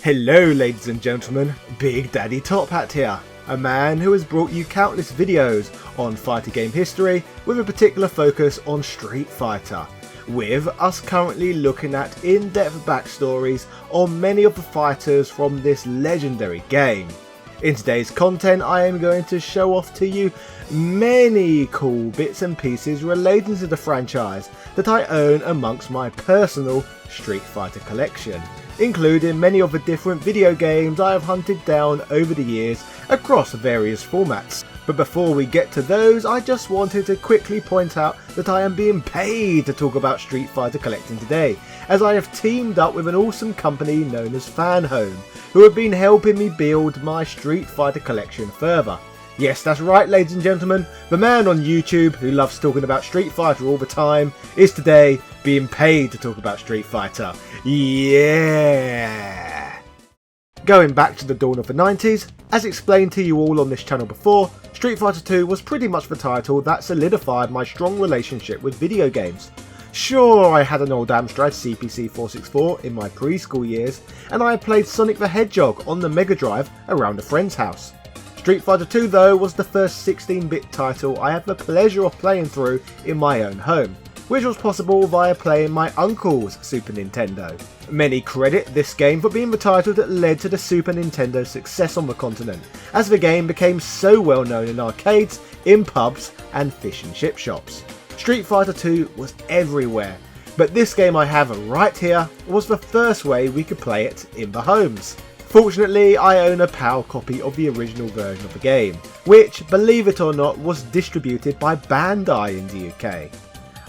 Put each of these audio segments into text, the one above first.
Hello ladies and gentlemen, Big Daddy Top Hat here, a man who has brought you countless videos on fighter game history with a particular focus on Street Fighter, with us currently looking at in-depth backstories on many of the fighters from this legendary game. In today's content I am going to show off to you many cool bits and pieces relating to the franchise that I own amongst my personal Street Fighter collection, including many of the different video games I have hunted down over the years across various formats. But before we get to those, I just wanted to quickly point out that I am being paid to talk about Street Fighter collecting today, as I have teamed up with an awesome company known as Fanhome, who have been helping me build my Street Fighter collection further. Yes, that's right ladies and gentlemen, the man on YouTube who loves talking about Street Fighter all the time is today being paid to talk about Street Fighter. Yeah! Going back to the dawn of the 90s, as explained to you all on this channel before, Street Fighter 2 was pretty much the title that solidified my strong relationship with video games. Sure, I had an old Amstrad CPC 464 in my preschool years, and I played Sonic the Hedgehog on the Mega Drive around a friend's house. Street Fighter 2 though was the first 16-bit title I had the pleasure of playing through in my own home, which was possible via playing my uncle's Super Nintendo. Many credit this game for being the title that led to the Super Nintendo's success on the continent, as the game became so well known in arcades, in pubs and fish and chip shops. Street Fighter 2 was everywhere, but this game I have right here was the first way we could play it in the homes. Fortunately, I own a PAL copy of the original version of the game, which, believe it or not, was distributed by Bandai in the UK.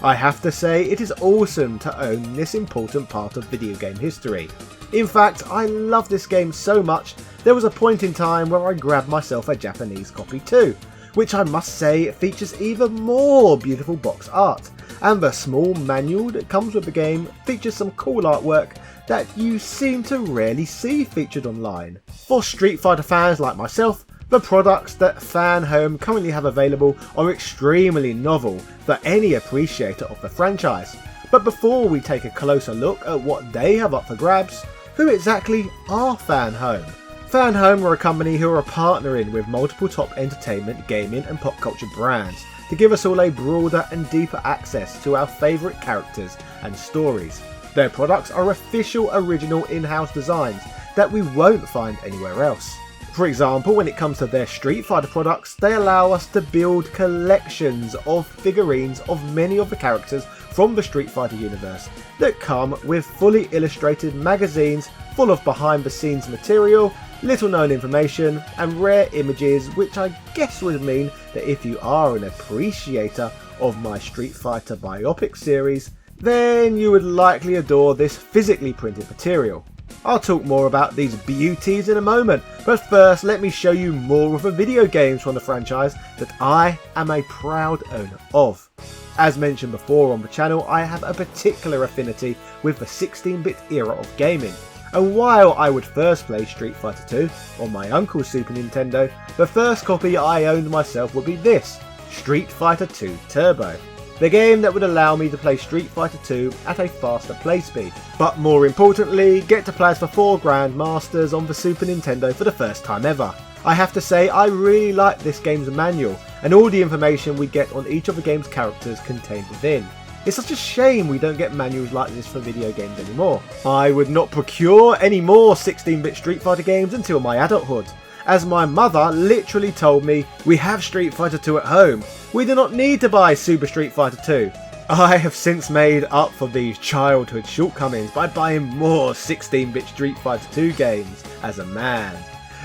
I have to say it is awesome to own this important part of video game history. In fact, I love this game so much, there was a point in time where I grabbed myself a Japanese copy too, which I must say features even more beautiful box art, and the small manual that comes with the game features some cool artwork that you seem to rarely see featured online. For Street Fighter fans like myself, the products that Fanhome currently have available are extremely novel for any appreciator of the franchise. But before we take a closer look at what they have up for grabs, who exactly are Fanhome? Fanhome are a company who are partnering with multiple top entertainment, gaming and pop culture brands to give us all a broader and deeper access to our favourite characters and stories. Their products are official original in-house designs that we won't find anywhere else. For example, when it comes to their Street Fighter products, they allow us to build collections of figurines of many of the characters from the Street Fighter universe that come with fully illustrated magazines full of behind the scenes material, little known information and rare images, which I guess would mean that if you are an appreciator of my Street Fighter biopic series, then you would likely adore this physically printed material. I'll talk more about these beauties in a moment, but first let me show you more of the video games from the franchise that I am a proud owner of. As mentioned before on the channel, I have a particular affinity with the 16-bit era of gaming, and while I would first play Street Fighter 2 on my uncle's Super Nintendo, the first copy I owned myself would be this, Street Fighter 2 Turbo. The game that would allow me to play Street Fighter 2 at a faster play speed, but more importantly, get to play as the 4 Grandmasters on the Super Nintendo for the first time ever. I have to say I really like this game's manual and all the information we get on each of the game's characters contained within. It's such a shame we don't get manuals like this for video games anymore. I would not procure any more 16-bit Street Fighter games until my adulthood, as my mother literally told me, "We have Street Fighter 2 at home. We do not need to buy Super Street Fighter 2. I have since made up for these childhood shortcomings by buying more 16-bit Street Fighter 2 games as a man.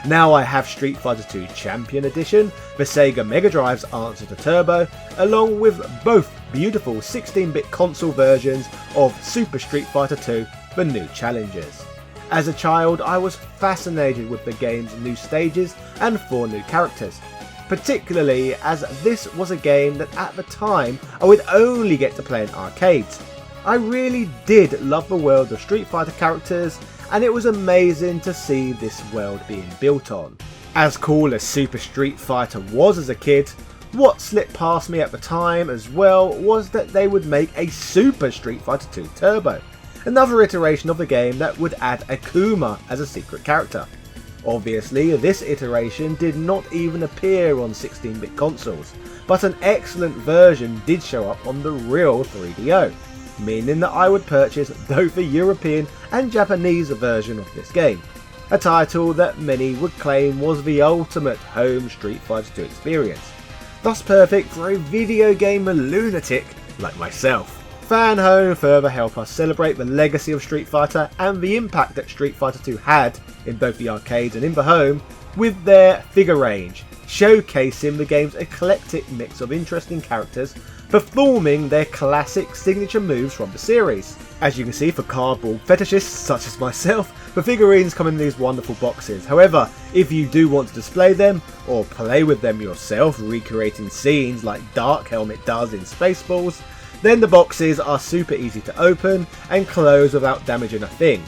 Now I have Street Fighter 2 Champion Edition, the Sega Mega Drive's answer to Turbo, along with both beautiful 16-bit console versions of Super Street Fighter 2, the New Challengers. As a child, I was fascinated with the game's new stages and 4 new characters, particularly as this was a game that at the time I would only get to play in arcades. I really did love the world of Street Fighter characters, and it was amazing to see this world being built on. As cool as Super Street Fighter was as a kid, what slipped past me at the time as well was that they would make a Super Street Fighter 2 Turbo. another iteration of the game that would add Akuma as a secret character. Obviously, this iteration did not even appear on 16-bit consoles, but an excellent version did show up on the real 3DO, meaning that I would purchase both the European and Japanese version of this game, a title that many would claim was the ultimate home Street Fighter 2 experience, thus perfect for a video game lunatic like myself. Fanhome further help us celebrate the legacy of Street Fighter and the impact that Street Fighter 2 had in both the arcades and in the home with their figure range, showcasing the game's eclectic mix of interesting characters performing their classic signature moves from the series. As you can see, for cardboard fetishists such as myself, the figurines come in these wonderful boxes. However, if you do want to display them or play with them yourself, recreating scenes like Dark Helmet does in Spaceballs, then the boxes are super easy to open and close without damaging a thing.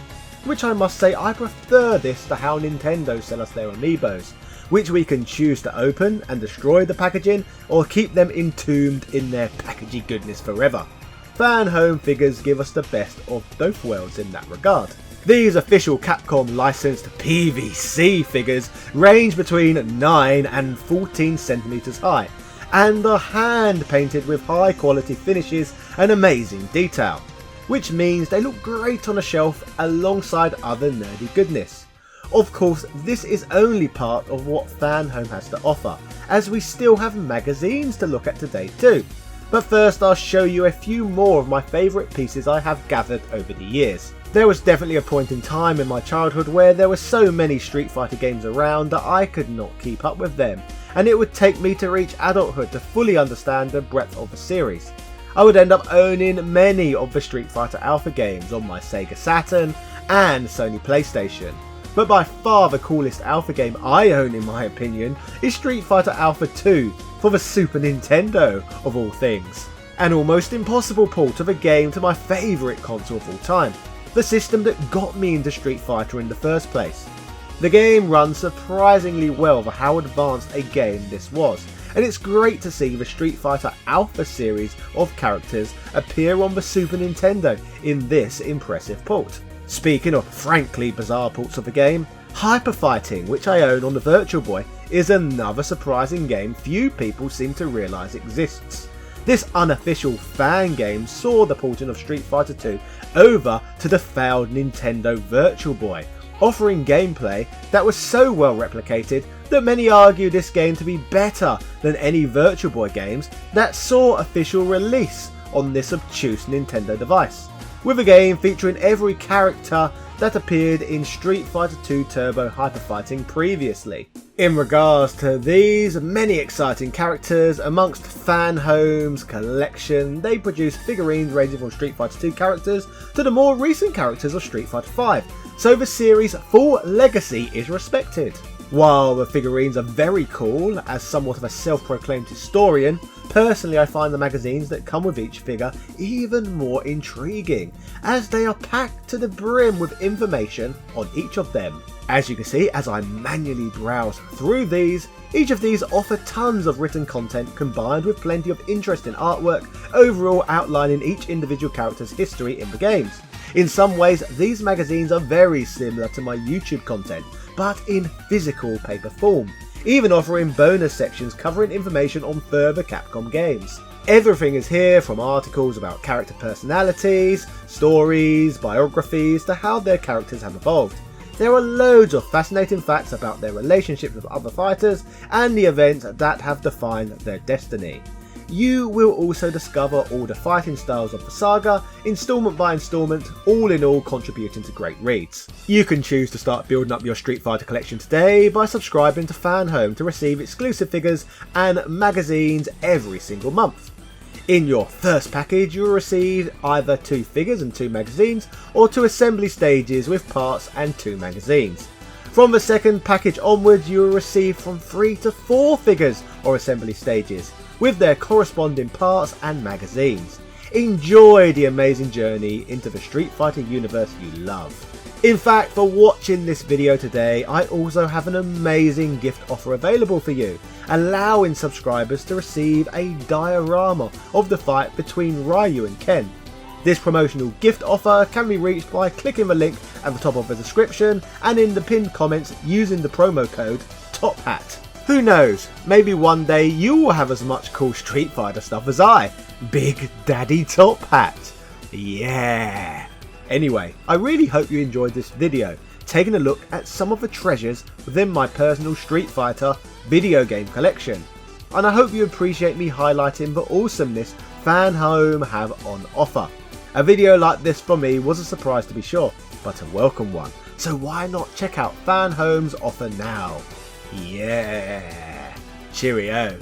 Which I must say, I prefer this to how Nintendo sell us their amiibos, which we can choose to open and destroy the packaging or keep them entombed in their packagey goodness forever. Fanhome figures give us the best of both worlds in that regard. These official Capcom licensed PVC figures range between 9 and 14 centimeters high, and are hand painted with high quality finishes and amazing detail, which means they look great on a shelf alongside other nerdy goodness. Of course, this is only part of what Fanhome has to offer, as we still have magazines to look at today too. But first I'll show you a few more of my favourite pieces I have gathered over the years. There was definitely a point in time in my childhood where there were so many Street Fighter games around that I could not keep up with them, and it would take me to reach adulthood to fully understand the breadth of the series. I would end up owning many of the Street Fighter Alpha games on my Sega Saturn and Sony PlayStation. But by far the coolest Alpha game I own, in my opinion, is Street Fighter Alpha 2 for the Super Nintendo of all things. An almost impossible port of a game to my favourite console of all time, the system that got me into Street Fighter in the first place. The game runs surprisingly well for how advanced a game this was, and it's great to see the Street Fighter Alpha series of characters appear on the Super Nintendo in this impressive port. Speaking of frankly bizarre ports of the game, Hyper Fighting, which I own on the Virtual Boy, is another surprising game few people seem to realise exists. This unofficial fan game saw the porting of Street Fighter 2 over to the failed Nintendo Virtual Boy, offering gameplay that was so well replicated that many argue this game to be better than any Virtual Boy games that saw official release on this obtuse Nintendo device, with a game featuring every character that appeared in Street Fighter 2 Turbo Hyper Fighting previously. In regards to these many exciting characters, amongst Fanhome's collection, they produce figurines ranging from Street Fighter 2 characters to the more recent characters of Street Fighter 5, so the series' full legacy is respected. While the figurines are very cool, as somewhat of a self-proclaimed historian, personally I find the magazines that come with each figure even more intriguing, as they are packed to the brim with information on each of them. As you can see, as I manually browse through these, each of these offer tons of written content combined with plenty of interesting artwork, overall outlining each individual character's history in the games. In some ways, these magazines are very similar to my YouTube content, but in physical paper form, even offering bonus sections covering information on further Capcom games. Everything is here, from articles about character personalities, stories, biographies, to how their characters have evolved. There are loads of fascinating facts about their relationships with other fighters and the events that have defined their destiny. You will also discover all the fighting styles of the saga, instalment by instalment, all in all contributing to great reads. You can choose to start building up your Street Fighter collection today by subscribing to Fanhome to receive exclusive figures and magazines every single month. In your first package you will receive either 2 figures and 2 magazines, or 2 assembly stages with parts and 2 magazines. From the second package onwards you will receive from 3 to 4 figures or assembly stages, with their corresponding parts and magazines. Enjoy the amazing journey into the Street Fighter universe you love. In fact, for watching this video today, I also have an amazing gift offer available for you, allowing subscribers to receive a diorama of the fight between Ryu and Ken. This promotional gift offer can be reached by clicking the link at the top of the description and in the pinned comments using the promo code TOPHAT. Who knows, maybe one day you will have as much cool Street Fighter stuff as I. Big Daddy Top Hat. Yeah. Anyway, I really hope you enjoyed this video, taking a look at some of the treasures within my personal Street Fighter video game collection. And I hope you appreciate me highlighting the awesomeness Fanhome have on offer. A video like this for me was a surprise to be sure, but a welcome one. So why not check out Fanhome's offer now? Yeah. Cheerio.